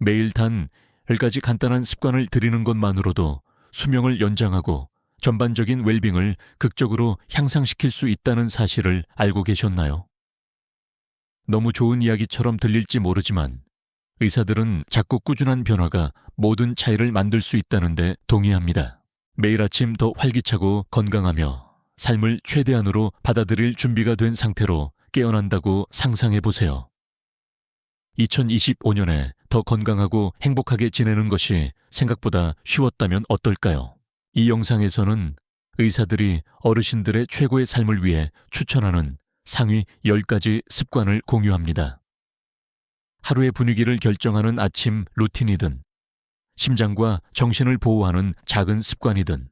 매일 단 10가지 간단한 습관을 들이는 것만으로도 수명을 연장하고 전반적인 웰빙을 극적으로 향상시킬 수 있다는 사실을 알고 계셨나요? 너무 좋은 이야기처럼 들릴지 모르지만 의사들은 작고 꾸준한 변화가 모든 차이를 만들 수 있다는데 동의합니다. 매일 아침 더 활기차고 건강하며 삶을 최대한으로 받아들일 준비가 된 상태로 깨어난다고 상상해 보세요. 2025년에 더 건강하고 행복하게 지내는 것이 생각보다 쉬웠다면 어떨까요? 이 영상에서는 의사들이 어르신들의 최고의 삶을 위해 추천하는 상위 10가지 습관을 공유합니다. 하루의 분위기를 결정하는 아침 루틴이든 심장과 정신을 보호하는 작은 습관이든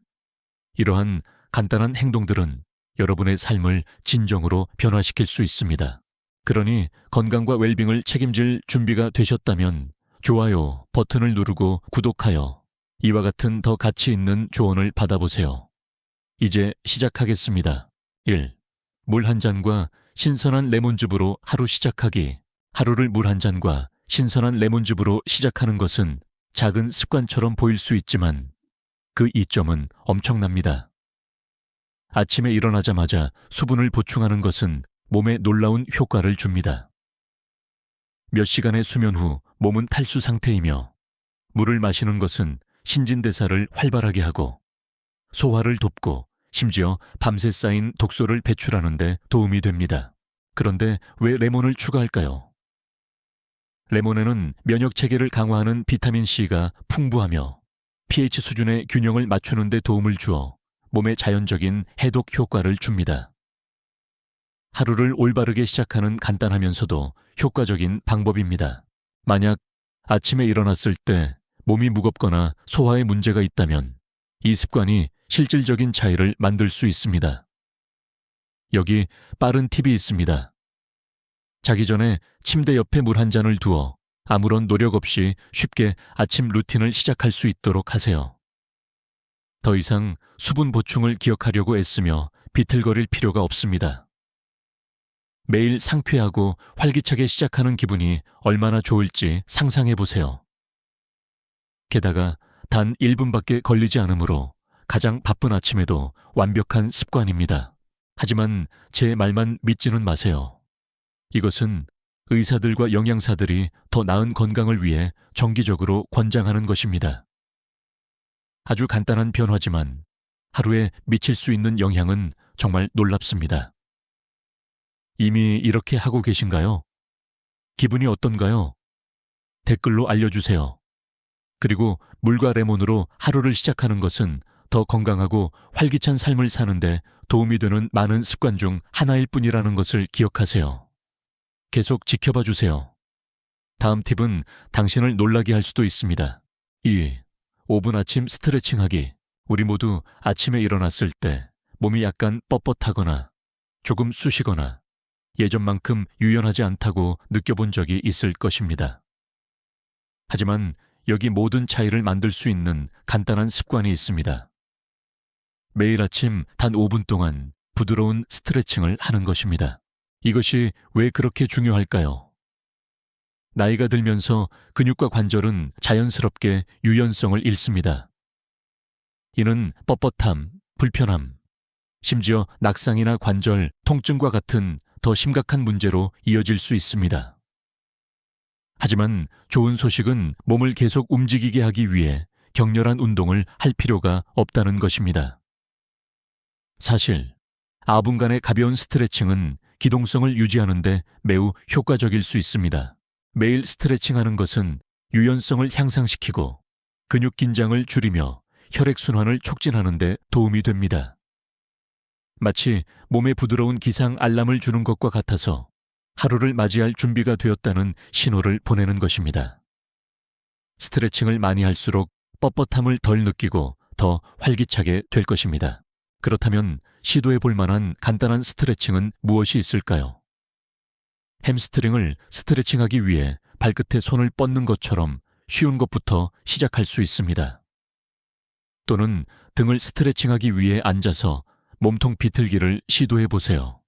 이러한 간단한 행동들은 여러분의 삶을 진정으로 변화시킬 수 있습니다. 그러니 건강과 웰빙을 책임질 준비가 되셨다면 좋아요 버튼을 누르고 구독하여 이와 같은 더 가치 있는 조언을 받아보세요. 이제 시작하겠습니다. 1. 물 한 잔과 신선한 레몬즙으로 하루 시작하기. 하루를 물 한 잔과 신선한 레몬즙으로 시작하는 것은 작은 습관처럼 보일 수 있지만 그 이점은 엄청납니다. 아침에 일어나자마자 수분을 보충하는 것은 몸에 놀라운 효과를 줍니다. 몇 시간의 수면 후 몸은 탈수 상태이며 물을 마시는 것은 신진대사를 활발하게 하고 소화를 돕고 심지어 밤새 쌓인 독소를 배출하는 데 도움이 됩니다. 그런데 왜 레몬을 추가할까요? 레몬에는 면역체계를 강화하는 비타민C가 풍부하며 pH 수준의 균형을 맞추는 데 도움을 주어 몸에 자연적인 해독 효과를 줍니다. 하루를 올바르게 시작하는 간단하면서도 효과적인 방법입니다. 만약 아침에 일어났을 때 몸이 무겁거나 소화에 문제가 있다면 이 습관이 실질적인 차이를 만들 수 있습니다. 여기 빠른 팁이 있습니다. 자기 전에 침대 옆에 물 한 잔을 두어 아무런 노력 없이 쉽게 아침 루틴을 시작할 수 있도록 하세요. 더 이상 수분 보충을 기억하려고 애쓰며 비틀거릴 필요가 없습니다. 매일 상쾌하고 활기차게 시작하는 기분이 얼마나 좋을지 상상해 보세요. 게다가 단 1분밖에 걸리지 않으므로 가장 바쁜 아침에도 완벽한 습관입니다. 하지만 제 말만 믿지는 마세요. 이것은 의사들과 영양사들이 더 나은 건강을 위해 정기적으로 권장하는 것입니다. 아주 간단한 변화지만 하루에 미칠 수 있는 영향은 정말 놀랍습니다. 이미 이렇게 하고 계신가요? 기분이 어떤가요? 댓글로 알려주세요. 그리고 물과 레몬으로 하루를 시작하는 것은 더 건강하고 활기찬 삶을 사는데 도움이 되는 많은 습관 중 하나일 뿐이라는 것을 기억하세요. 계속 지켜봐 주세요. 다음 팁은 당신을 놀라게 할 수도 있습니다. 2. 5분 아침 스트레칭하기. 우리 모두 아침에 일어났을 때 몸이 약간 뻣뻣하거나 조금 쑤시거나 예전만큼 유연하지 않다고 느껴본 적이 있을 것입니다. 하지만 여기 모든 차이를 만들 수 있는 간단한 습관이 있습니다. 매일 아침 단 5분 동안 부드러운 스트레칭을 하는 것입니다. 이것이 왜 그렇게 중요할까요? 나이가 들면서 근육과 관절은 자연스럽게 유연성을 잃습니다. 이는 뻣뻣함, 불편함, 심지어 낙상이나 관절, 통증과 같은 더 심각한 문제로 이어질 수 있습니다. 하지만 좋은 소식은 몸을 계속 움직이게 하기 위해 격렬한 운동을 할 필요가 없다는 것입니다. 사실 4분간의 가벼운 스트레칭은 기동성을 유지하는 데 매우 효과적일 수 있습니다. 매일 스트레칭하는 것은 유연성을 향상시키고 근육 긴장을 줄이며 혈액순환을 촉진하는 데 도움이 됩니다. 마치 몸에 부드러운 기상 알람을 주는 것과 같아서 하루를 맞이할 준비가 되었다는 신호를 보내는 것입니다. 스트레칭을 많이 할수록 뻣뻣함을 덜 느끼고 더 활기차게 될 것입니다. 그렇다면 시도해 볼 만한 간단한 스트레칭은 무엇이 있을까요? 햄스트링을 스트레칭하기 위해 발끝에 손을 뻗는 것처럼 쉬운 것부터 시작할 수 있습니다. 또는 등을 스트레칭하기 위해 앉아서 몸통 비틀기를 시도해 보세요.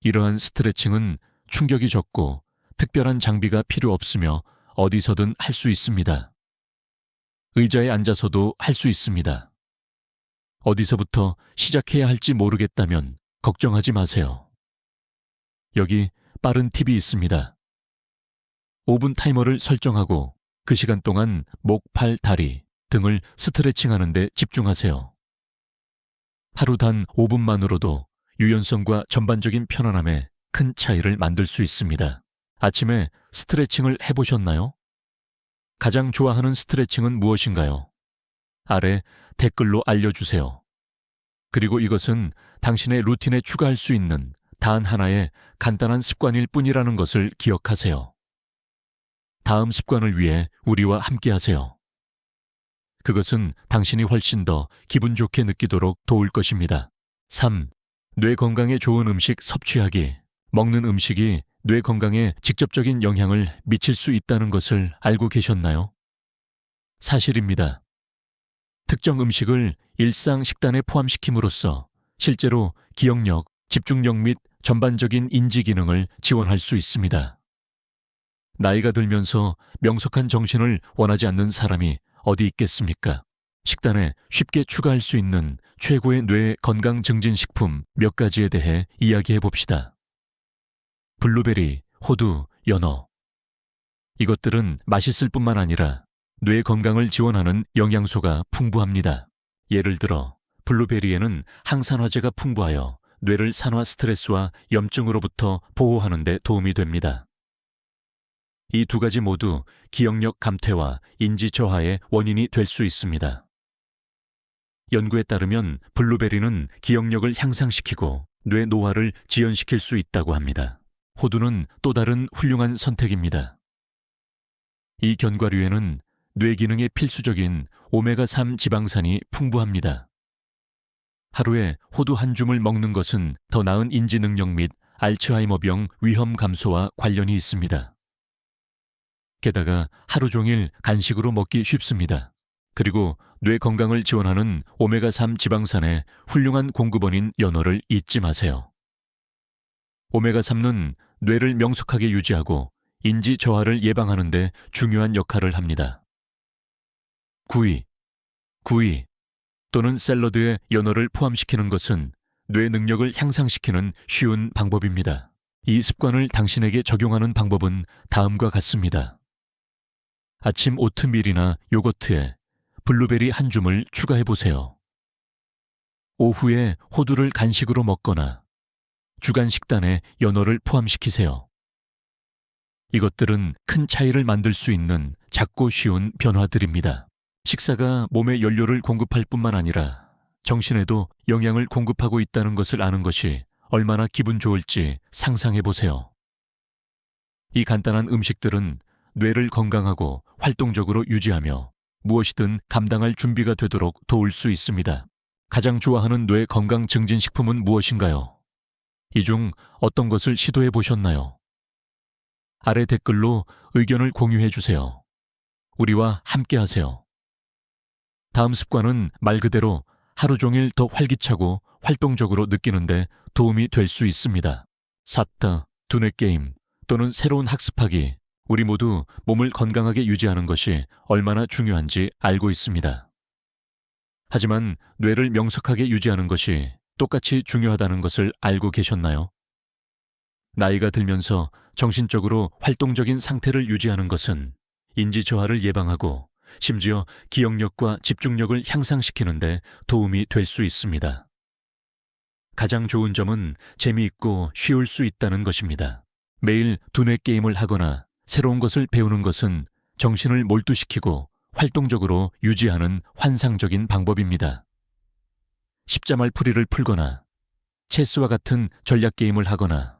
이러한 스트레칭은 충격이 적고 특별한 장비가 필요 없으며 어디서든 할 수 있습니다. 의자에 앉아서도 할 수 있습니다. 어디서부터 시작해야 할지 모르겠다면 걱정하지 마세요. 여기 빠른 팁이 있습니다. 5분 타이머를 설정하고 그 시간 동안 목, 팔, 다리 등을 스트레칭하는 데 집중하세요. 하루 단 5분만으로도 유연성과 전반적인 편안함에 큰 차이를 만들 수 있습니다. 아침에 스트레칭을 해보셨나요? 가장 좋아하는 스트레칭은 무엇인가요? 아래 댓글로 알려주세요. 그리고 이것은 당신의 루틴에 추가할 수 있는 단 하나의 간단한 습관일 뿐이라는 것을 기억하세요. 다음 습관을 위해 우리와 함께하세요. 그것은 당신이 훨씬 더 기분 좋게 느끼도록 도울 것입니다. 3. 뇌 건강에 좋은 음식 섭취하기. 먹는 음식이 뇌 건강에 직접적인 영향을 미칠 수 있다는 것을 알고 계셨나요? 사실입니다. 특정 음식을 일상 식단에 포함시킴으로써 실제로 기억력, 집중력 및 전반적인 인지 기능을 지원할 수 있습니다. 나이가 들면서 명석한 정신을 원하지 않는 사람이 어디 있겠습니까? 식단에 쉽게 추가할 수 있는 최고의 뇌 건강 증진 식품 몇 가지에 대해 이야기해 봅시다. 블루베리, 호두, 연어. 이것들은 맛있을 뿐만 아니라 뇌 건강을 지원하는 영양소가 풍부합니다. 예를 들어 블루베리에는 항산화제가 풍부하여 뇌를 산화 스트레스와 염증으로부터 보호하는 데 도움이 됩니다. 이 두 가지 모두 기억력 감퇴와 인지 저하의 원인이 될 수 있습니다. 연구에 따르면 블루베리는 기억력을 향상시키고 뇌 노화를 지연시킬 수 있다고 합니다. 호두는 또 다른 훌륭한 선택입니다. 이 견과류에는 뇌 기능에 필수적인 오메가3 지방산이 풍부합니다. 하루에 호두 한 줌을 먹는 것은 더 나은 인지 능력 및 알츠하이머병 위험 감소와 관련이 있습니다. 게다가 하루 종일 간식으로 먹기 쉽습니다. 그리고 뇌 건강을 지원하는 오메가3 지방산의 훌륭한 공급원인 연어를 잊지 마세요. 오메가3는 뇌를 명석하게 유지하고 인지 저하를 예방하는 데 중요한 역할을 합니다. 구이 또는 샐러드에 연어를 포함시키는 것은 뇌 능력을 향상시키는 쉬운 방법입니다. 이 습관을 당신에게 적용하는 방법은 다음과 같습니다. 아침 오트밀이나 요거트에 블루베리 한 줌을 추가해보세요. 오후에 호두를 간식으로 먹거나 주간 식단에 연어를 포함시키세요. 이것들은 큰 차이를 만들 수 있는 작고 쉬운 변화들입니다. 식사가 몸에 연료를 공급할 뿐만 아니라 정신에도 영양을 공급하고 있다는 것을 아는 것이 얼마나 기분 좋을지 상상해보세요. 이 간단한 음식들은 뇌를 건강하고 활동적으로 유지하며 무엇이든 감당할 준비가 되도록 도울 수 있습니다. 가장 좋아하는 뇌 건강 증진 식품은 무엇인가요? 이 중 어떤 것을 시도해 보셨나요? 아래 댓글로 의견을 공유해 주세요. 우리와 함께 하세요. 다음 습관은 말 그대로 하루 종일 더 활기차고 활동적으로 느끼는데 도움이 될 수 있습니다. 샀다, 두뇌 게임 또는 새로운 학습하기. 우리 모두 몸을 건강하게 유지하는 것이 얼마나 중요한지 알고 있습니다. 하지만 뇌를 명석하게 유지하는 것이 똑같이 중요하다는 것을 알고 계셨나요? 나이가 들면서 정신적으로 활동적인 상태를 유지하는 것은 인지 저하를 예방하고 심지어 기억력과 집중력을 향상시키는 데 도움이 될 수 있습니다. 가장 좋은 점은 재미있고 쉬울 수 있다는 것입니다. 매일 두뇌 게임을 하거나 새로운 것을 배우는 것은 정신을 몰두시키고 활동적으로 유지하는 환상적인 방법입니다. 십자말 풀이를 풀거나 체스와 같은 전략 게임을 하거나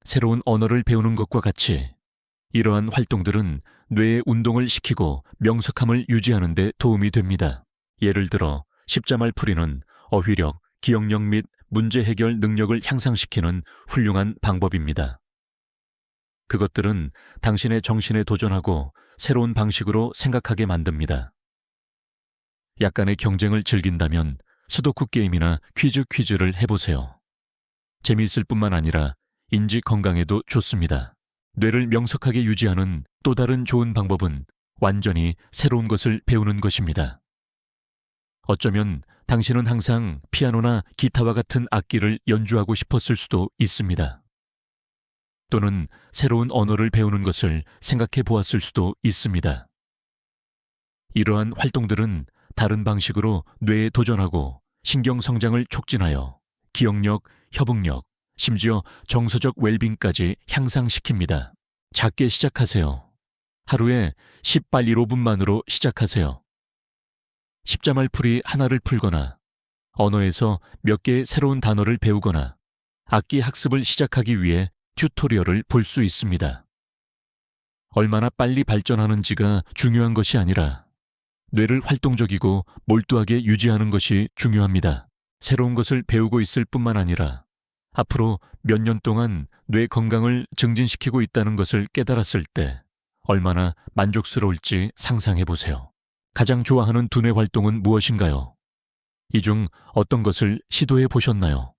새로운 언어를 배우는 것과 같이 이러한 활동들은 뇌의 운동을 시키고 명석함을 유지하는 데 도움이 됩니다. 예를 들어 십자말 풀이는 어휘력, 기억력 및 문제 해결 능력을 향상시키는 훌륭한 방법입니다. 그것들은 당신의 정신에 도전하고 새로운 방식으로 생각하게 만듭니다. 약간의 경쟁을 즐긴다면 수도쿠 게임이나 퀴즈를 해보세요. 재미있을 뿐만 아니라 인지 건강에도 좋습니다. 뇌를 명석하게 유지하는 또 다른 좋은 방법은 완전히 새로운 것을 배우는 것입니다. 어쩌면 당신은 항상 피아노나 기타와 같은 악기를 연주하고 싶었을 수도 있습니다. 또는 새로운 언어를 배우는 것을 생각해 보았을 수도 있습니다. 이러한 활동들은 다른 방식으로 뇌에 도전하고 신경 성장을 촉진하여 기억력, 협응력, 심지어 정서적 웰빙까지 향상시킵니다. 작게 시작하세요. 하루에 10빨리 5분만으로 시작하세요. 십자말풀이 하나를 풀거나 언어에서 몇 개의 새로운 단어를 배우거나 악기 학습을 시작하기 위해 튜토리얼을 볼 수 있습니다. 얼마나 빨리 발전하는지가 중요한 것이 아니라 뇌를 활동적이고 몰두하게 유지하는 것이 중요합니다. 새로운 것을 배우고 있을 뿐만 아니라 앞으로 몇 년 동안 뇌 건강을 증진시키고 있다는 것을 깨달았을 때 얼마나 만족스러울지 상상해 보세요. 가장 좋아하는 두뇌 활동은 무엇인가요? 이 중 어떤 것을 시도해 보셨나요?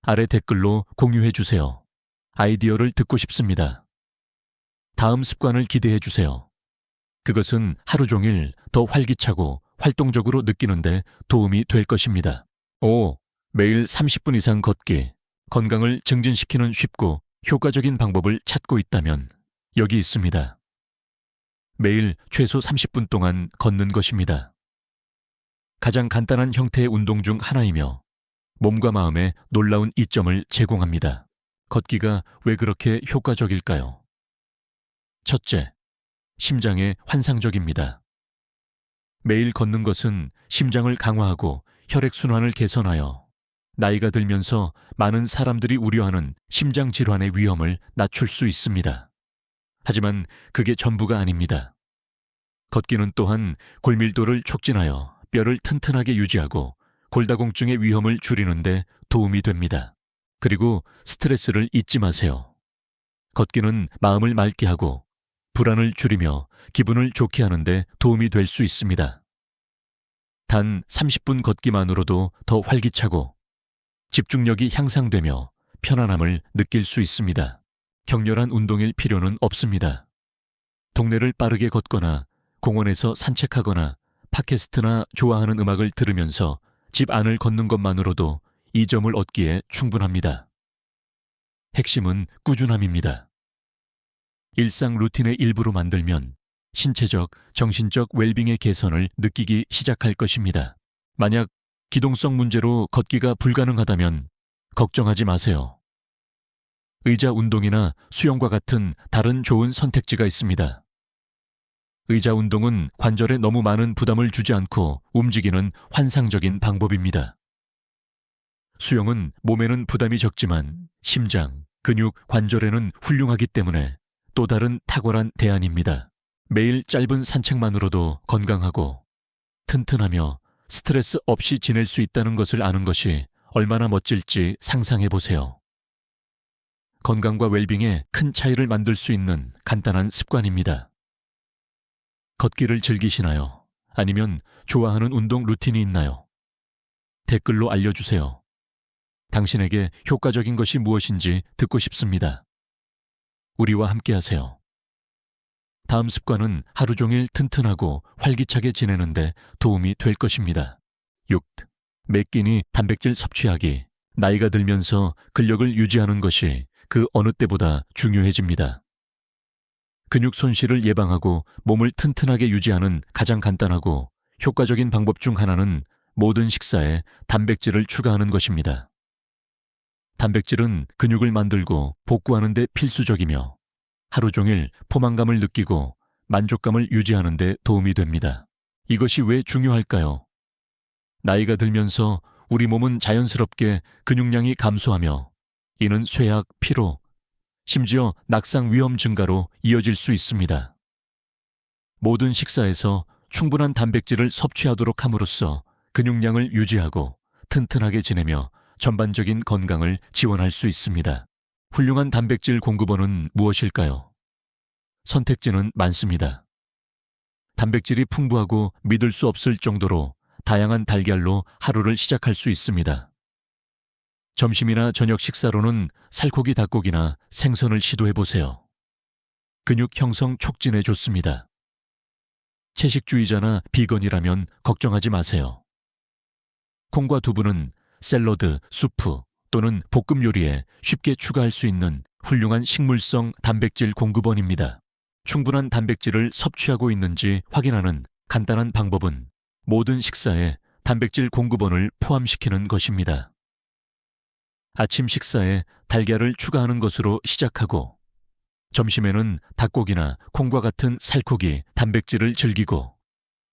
아래 댓글로 공유해 주세요. 아이디어를 듣고 싶습니다. 다음 습관을 기대해 주세요. 그것은 하루 종일 더 활기차고 활동적으로 느끼는데 도움이 될 것입니다. 5. 매일 30분 이상 걷기. 건강을 증진시키는 쉽고 효과적인 방법을 찾고 있다면 여기 있습니다. 매일 최소 30분 동안 걷는 것입니다. 가장 간단한 형태의 운동 중 하나이며 몸과 마음에 놀라운 이점을 제공합니다. 걷기가 왜 그렇게 효과적일까요? 첫째, 심장에 환상적입니다. 매일 걷는 것은 심장을 강화하고 혈액순환을 개선하여 나이가 들면서 많은 사람들이 우려하는 심장 질환의 위험을 낮출 수 있습니다. 하지만 그게 전부가 아닙니다. 걷기는 또한 골밀도를 촉진하여 뼈를 튼튼하게 유지하고 골다공증의 위험을 줄이는 데 도움이 됩니다. 그리고 스트레스를 잊지 마세요. 걷기는 마음을 맑게 하고 불안을 줄이며 기분을 좋게 하는데 도움이 될 수 있습니다. 단 30분 걷기만으로도 더 활기차고 집중력이 향상되며 편안함을 느낄 수 있습니다. 격렬한 운동일 필요는 없습니다. 동네를 빠르게 걷거나 공원에서 산책하거나 팟캐스트나 좋아하는 음악을 들으면서 집 안을 걷는 것만으로도 이 점을 얻기에 충분합니다. 핵심은 꾸준함입니다. 일상 루틴의 일부로 만들면 신체적, 정신적 웰빙의 개선을 느끼기 시작할 것입니다. 만약 기동성 문제로 걷기가 불가능하다면 걱정하지 마세요. 의자 운동이나 수영과 같은 다른 좋은 선택지가 있습니다. 의자 운동은 관절에 너무 많은 부담을 주지 않고 움직이는 환상적인 방법입니다. 수영은 몸에는 부담이 적지만 심장, 근육, 관절에는 훌륭하기 때문에 또 다른 탁월한 대안입니다. 매일 짧은 산책만으로도 건강하고 튼튼하며 스트레스 없이 지낼 수 있다는 것을 아는 것이 얼마나 멋질지 상상해 보세요. 건강과 웰빙에 큰 차이를 만들 수 있는 간단한 습관입니다. 걷기를 즐기시나요? 아니면 좋아하는 운동 루틴이 있나요? 댓글로 알려주세요. 당신에게 효과적인 것이 무엇인지 듣고 싶습니다. 우리와 함께하세요. 다음 습관은 하루 종일 튼튼하고 활기차게 지내는데 도움이 될 것입니다. 6. 매 끼니 단백질 섭취하기. 나이가 들면서 근력을 유지하는 것이 그 어느 때보다 중요해집니다. 근육 손실을 예방하고 몸을 튼튼하게 유지하는 가장 간단하고 효과적인 방법 중 하나는 모든 식사에 단백질을 추가하는 것입니다. 단백질은 근육을 만들고 복구하는 데 필수적이며 하루 종일 포만감을 느끼고 만족감을 유지하는 데 도움이 됩니다. 이것이 왜 중요할까요? 나이가 들면서 우리 몸은 자연스럽게 근육량이 감소하며 이는 쇠약, 피로, 심지어 낙상 위험 증가로 이어질 수 있습니다. 모든 식사에서 충분한 단백질을 섭취하도록 함으로써 근육량을 유지하고 튼튼하게 지내며 전반적인 건강을 지원할 수 있습니다. 훌륭한 단백질 공급원은 무엇일까요? 선택지는 많습니다. 단백질이 풍부하고 믿을 수 없을 정도로 다양한 달걀로 하루를 시작할 수 있습니다. 점심이나 저녁 식사로는 살코기 닭고기나 생선을 시도해보세요. 근육 형성 촉진에 좋습니다. 채식주의자나 비건이라면 걱정하지 마세요. 콩과 두부는 샐러드, 수프 또는 볶음 요리에 쉽게 추가할 수 있는 훌륭한 식물성 단백질 공급원입니다. 충분한 단백질을 섭취하고 있는지 확인하는 간단한 방법은 모든 식사에 단백질 공급원을 포함시키는 것입니다. 아침 식사에 달걀을 추가하는 것으로 시작하고 점심에는 닭고기나 콩과 같은 살코기, 단백질을 즐기고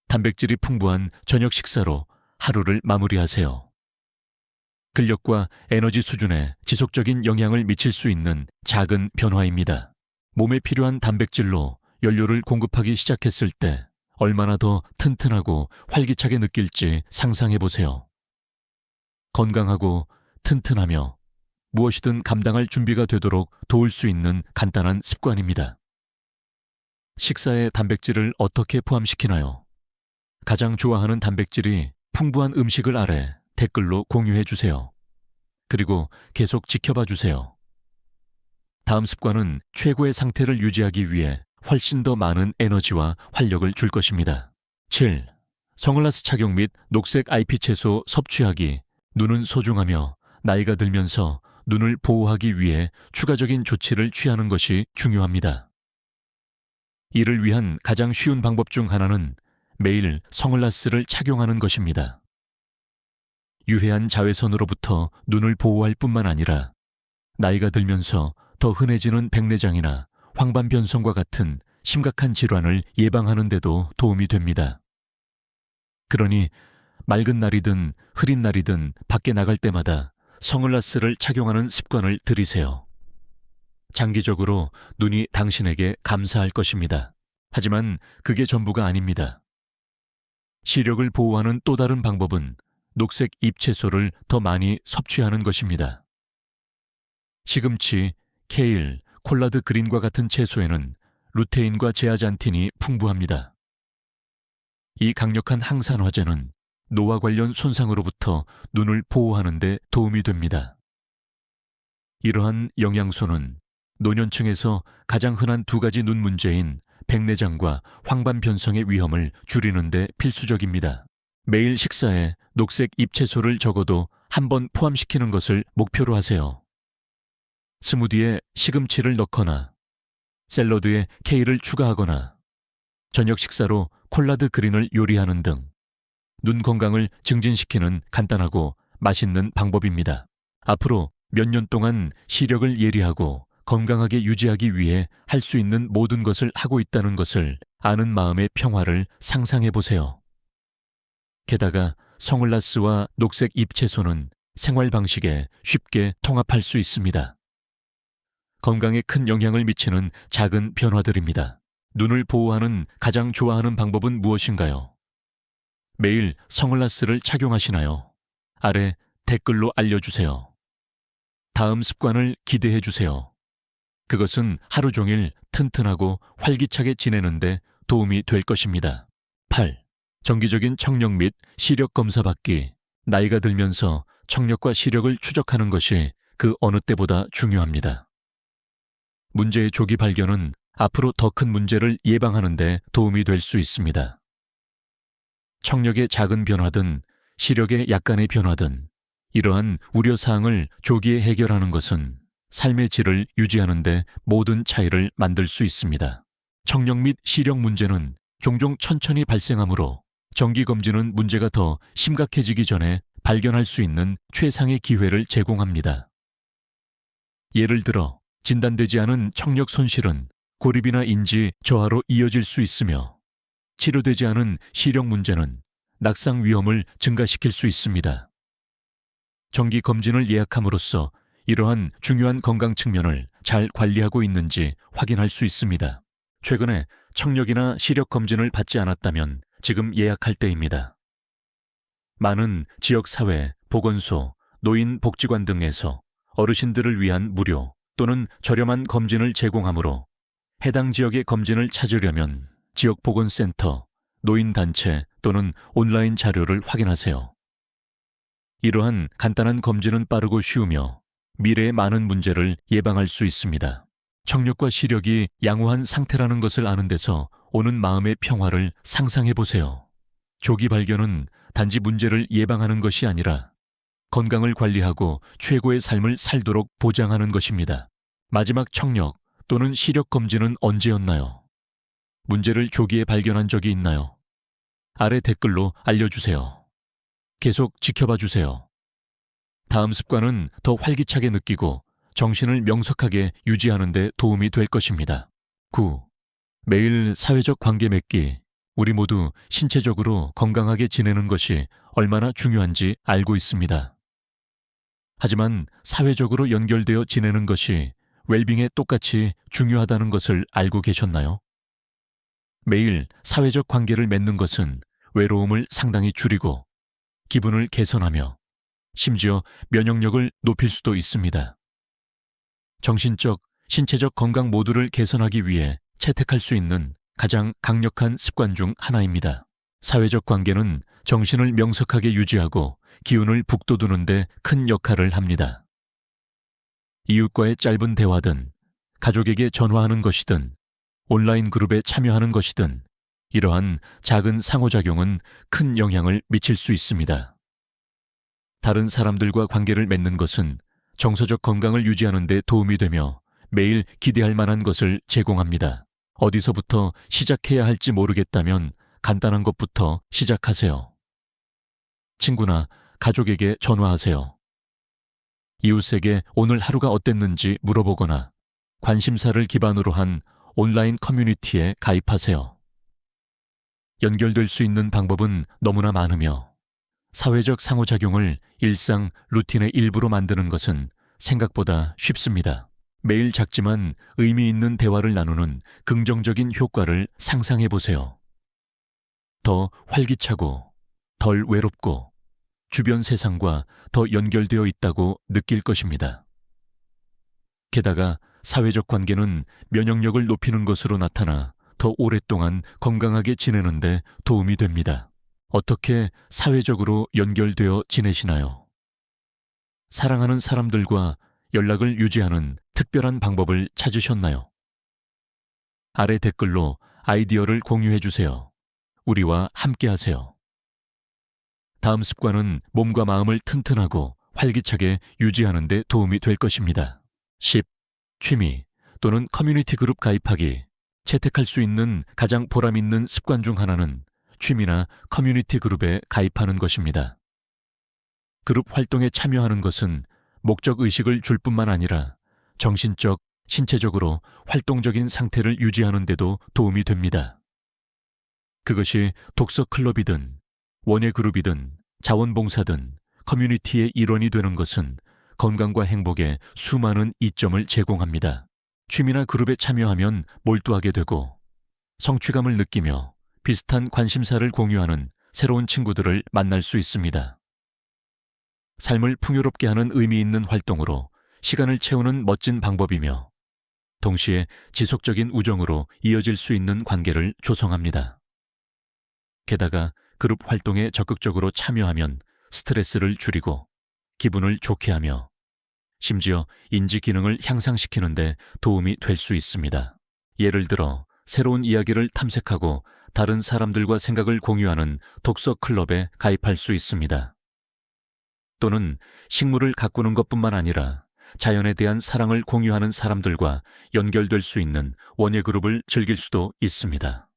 단백질이 풍부한 저녁 식사로 하루를 마무리하세요. 근력과 에너지 수준에 지속적인 영향을 미칠 수 있는 작은 변화입니다. 몸에 필요한 단백질로 연료를 공급하기 시작했을 때 얼마나 더 튼튼하고 활기차게 느낄지 상상해 보세요. 건강하고 튼튼하며 무엇이든 감당할 준비가 되도록 도울 수 있는 간단한 습관입니다. 식사에 단백질을 어떻게 포함시키나요? 가장 좋아하는 단백질이 풍부한 음식을 아래 댓글로 공유해 주세요. 그리고 계속 지켜봐 주세요. 다음 습관은 최고의 상태를 유지하기 위해 훨씬 더 많은 에너지와 활력을 줄 것입니다. 7. 선글라스 착용 및 녹색 ip채소 섭취하기. 눈은 소중하며 나이가 들면서 눈을 보호하기 위해 추가적인 조치를 취하는 것이 중요합니다. 이를 위한 가장 쉬운 방법 중 하나는 매일 선글라스를 착용하는 것입니다. 유해한 자외선으로부터 눈을 보호할 뿐만 아니라 나이가 들면서 더 흔해지는 백내장이나 황반변성과 같은 심각한 질환을 예방하는 데도 도움이 됩니다. 그러니 맑은 날이든 흐린 날이든 밖에 나갈 때마다 선글라스를 착용하는 습관을 들이세요. 장기적으로 눈이 당신에게 감사할 것입니다. 하지만 그게 전부가 아닙니다. 시력을 보호하는 또 다른 방법은 녹색 잎채소를 더 많이 섭취하는 것입니다. 시금치, 케일, 콜라드 그린과 같은 채소에는 루테인과 제아잔틴이 풍부합니다. 이 강력한 항산화제는 노화 관련 손상으로부터 눈을 보호하는 데 도움이 됩니다. 이러한 영양소는 노년층에서 가장 흔한 두 가지 눈 문제인 백내장과 황반변성의 위험을 줄이는 데 필수적입니다. 매일 식사에 녹색 잎채소를 적어도 한 번 포함시키는 것을 목표로 하세요. 스무디에 시금치를 넣거나 샐러드에 케일을 추가하거나 저녁 식사로 콜라드 그린을 요리하는 등 눈 건강을 증진시키는 간단하고 맛있는 방법입니다. 앞으로 몇 년 동안 시력을 예리하고 건강하게 유지하기 위해 할 수 있는 모든 것을 하고 있다는 것을 아는 마음의 평화를 상상해 보세요. 게다가 선글라스와 녹색 잎채소는 생활 방식에 쉽게 통합할 수 있습니다. 건강에 큰 영향을 미치는 작은 변화들입니다. 눈을 보호하는 가장 좋아하는 방법은 무엇인가요? 매일 선글라스를 착용하시나요? 아래 댓글로 알려주세요. 다음 습관을 기대해 주세요. 그것은 하루 종일 튼튼하고 활기차게 지내는데 도움이 될 것입니다. 8. 정기적인 청력 및 시력 검사 받기. 나이가 들면서 청력과 시력을 추적하는 것이 그 어느 때보다 중요합니다. 문제의 조기 발견은 앞으로 더 큰 문제를 예방하는 데 도움이 될 수 있습니다. 청력의 작은 변화든 시력의 약간의 변화든 이러한 우려사항을 조기에 해결하는 것은 삶의 질을 유지하는 데 모든 차이를 만들 수 있습니다. 청력 및 시력 문제는 종종 천천히 발생하므로 정기검진은 문제가 더 심각해지기 전에 발견할 수 있는 최상의 기회를 제공합니다. 예를 들어 진단되지 않은 청력 손실은 고립이나 인지 저하로 이어질 수 있으며 치료되지 않은 시력 문제는 낙상 위험을 증가시킬 수 있습니다. 정기 검진을 예약함으로써 이러한 중요한 건강 측면을 잘 관리하고 있는지 확인할 수 있습니다. 최근에 청력이나 시력 검진을 받지 않았다면 지금 예약할 때입니다. 많은 지역사회, 보건소, 노인복지관 등에서 어르신들을 위한 무료 또는 저렴한 검진을 제공하므로 해당 지역의 검진을 찾으려면 지역보건센터, 노인단체 또는 온라인 자료를 확인하세요. 이러한 간단한 검진은 빠르고 쉬우며 미래의 많은 문제를 예방할 수 있습니다. 청력과 시력이 양호한 상태라는 것을 아는 데서 오는 마음의 평화를 상상해 보세요. 조기 발견은 단지 문제를 예방하는 것이 아니라 건강을 관리하고 최고의 삶을 살도록 보장하는 것입니다. 마지막 청력 또는 시력 검진은 언제였나요? 문제를 조기에 발견한 적이 있나요? 아래 댓글로 알려주세요. 계속 지켜봐 주세요. 다음 습관은 더 활기차게 느끼고 정신을 명석하게 유지하는 데 도움이 될 것입니다. 9. 매일 사회적 관계 맺기. 우리 모두 신체적으로 건강하게 지내는 것이 얼마나 중요한지 알고 있습니다. 하지만 사회적으로 연결되어 지내는 것이 웰빙에 똑같이 중요하다는 것을 알고 계셨나요? 매일 사회적 관계를 맺는 것은 외로움을 상당히 줄이고 기분을 개선하며 심지어 면역력을 높일 수도 있습니다. 정신적, 신체적 건강 모두를 개선하기 위해 채택할 수 있는 가장 강력한 습관 중 하나입니다. 사회적 관계는 정신을 명석하게 유지하고 기운을 북돋우는 데 큰 역할을 합니다. 이웃과의 짧은 대화든, 가족에게 전화하는 것이든, 온라인 그룹에 참여하는 것이든, 이러한 작은 상호작용은 큰 영향을 미칠 수 있습니다. 다른 사람들과 관계를 맺는 것은 정서적 건강을 유지하는 데 도움이 되며 매일 기대할 만한 것을 제공합니다. 어디서부터 시작해야 할지 모르겠다면 간단한 것부터 시작하세요. 친구나 가족에게 전화하세요. 이웃에게 오늘 하루가 어땠는지 물어보거나 관심사를 기반으로 한 온라인 커뮤니티에 가입하세요. 연결될 수 있는 방법은 너무나 많으며 사회적 상호작용을 일상 루틴의 일부로 만드는 것은 생각보다 쉽습니다. 매일 작지만 의미 있는 대화를 나누는 긍정적인 효과를 상상해 보세요. 더 활기차고 덜 외롭고 주변 세상과 더 연결되어 있다고 느낄 것입니다. 게다가 사회적 관계는 면역력을 높이는 것으로 나타나 더 오랫동안 건강하게 지내는 데 도움이 됩니다. 어떻게 사회적으로 연결되어 지내시나요? 사랑하는 사람들과 연락을 유지하는 특별한 방법을 찾으셨나요? 아래 댓글로 아이디어를 공유해 주세요. 우리와 함께 하세요. 다음 습관은 몸과 마음을 튼튼하고 활기차게 유지하는 데 도움이 될 것입니다. 10. 취미 또는 커뮤니티 그룹 가입하기. 채택할 수 있는 가장 보람 있는 습관 중 하나는 취미나 커뮤니티 그룹에 가입하는 것입니다. 그룹 활동에 참여하는 것은 목적 의식을 줄 뿐만 아니라 정신적, 신체적으로 활동적인 상태를 유지하는 데도 도움이 됩니다. 그것이 독서 클럽이든 원예 그룹이든 자원봉사든 커뮤니티의 일원이 되는 것은 건강과 행복에 수많은 이점을 제공합니다. 취미나 그룹에 참여하면 몰두하게 되고 성취감을 느끼며 비슷한 관심사를 공유하는 새로운 친구들을 만날 수 있습니다. 삶을 풍요롭게 하는 의미 있는 활동으로 시간을 채우는 멋진 방법이며 동시에 지속적인 우정으로 이어질 수 있는 관계를 조성합니다. 게다가 그룹 활동에 적극적으로 참여하면 스트레스를 줄이고 기분을 좋게 하며 심지어 인지 기능을 향상시키는 데 도움이 될 수 있습니다. 예를 들어 새로운 이야기를 탐색하고 다른 사람들과 생각을 공유하는 독서 클럽에 가입할 수 있습니다. 또는 식물을 가꾸는 것뿐만 아니라 자연에 대한 사랑을 공유하는 사람들과 연결될 수 있는 원예 그룹을 즐길 수도 있습니다.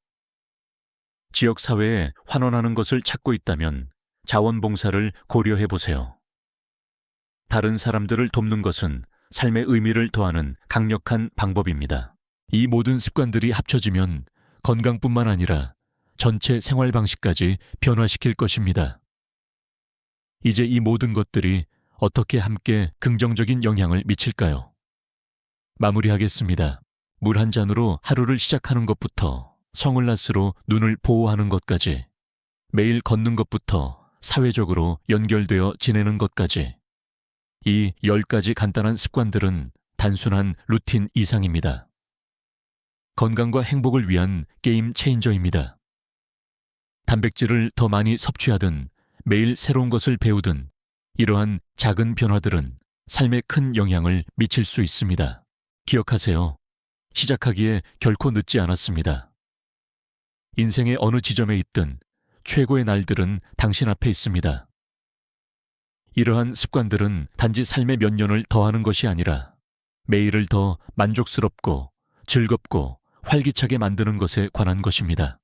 지역사회에 환원하는 것을 찾고 있다면 자원봉사를 고려해 보세요. 다른 사람들을 돕는 것은 삶의 의미를 더하는 강력한 방법입니다. 이 모든 습관들이 합쳐지면 건강뿐만 아니라 전체 생활 방식까지 변화시킬 것입니다. 이제 이 모든 것들이 어떻게 함께 긍정적인 영향을 미칠까요? 마무리하겠습니다. 물 한 잔으로 하루를 시작하는 것부터 선글라스로 눈을 보호하는 것까지, 매일 걷는 것부터 사회적으로 연결되어 지내는 것까지, 이 10가지 간단한 습관들은 단순한 루틴 이상입니다. 건강과 행복을 위한 게임 체인저입니다. 단백질을 더 많이 섭취하든 매일 새로운 것을 배우든 이러한 작은 변화들은 삶에 큰 영향을 미칠 수 있습니다. 기억하세요. 시작하기에 결코 늦지 않았습니다. 인생의 어느 지점에 있든 최고의 날들은 당신 앞에 있습니다. 이러한 습관들은 단지 삶의 몇 년을 더하는 것이 아니라 매일을 더 만족스럽고 즐겁고 활기차게 만드는 것에 관한 것입니다.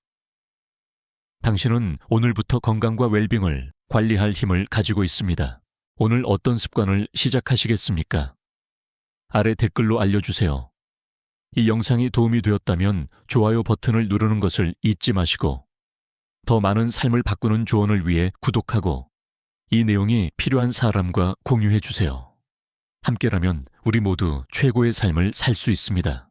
당신은 오늘부터 건강과 웰빙을 관리할 힘을 가지고 있습니다. 오늘 어떤 습관을 시작하시겠습니까? 아래 댓글로 알려주세요. 이 영상이 도움이 되었다면 좋아요 버튼을 누르는 것을 잊지 마시고 더 많은 삶을 바꾸는 조언을 위해 구독하고 이 내용이 필요한 사람과 공유해 주세요. 함께라면 우리 모두 최고의 삶을 살 수 있습니다.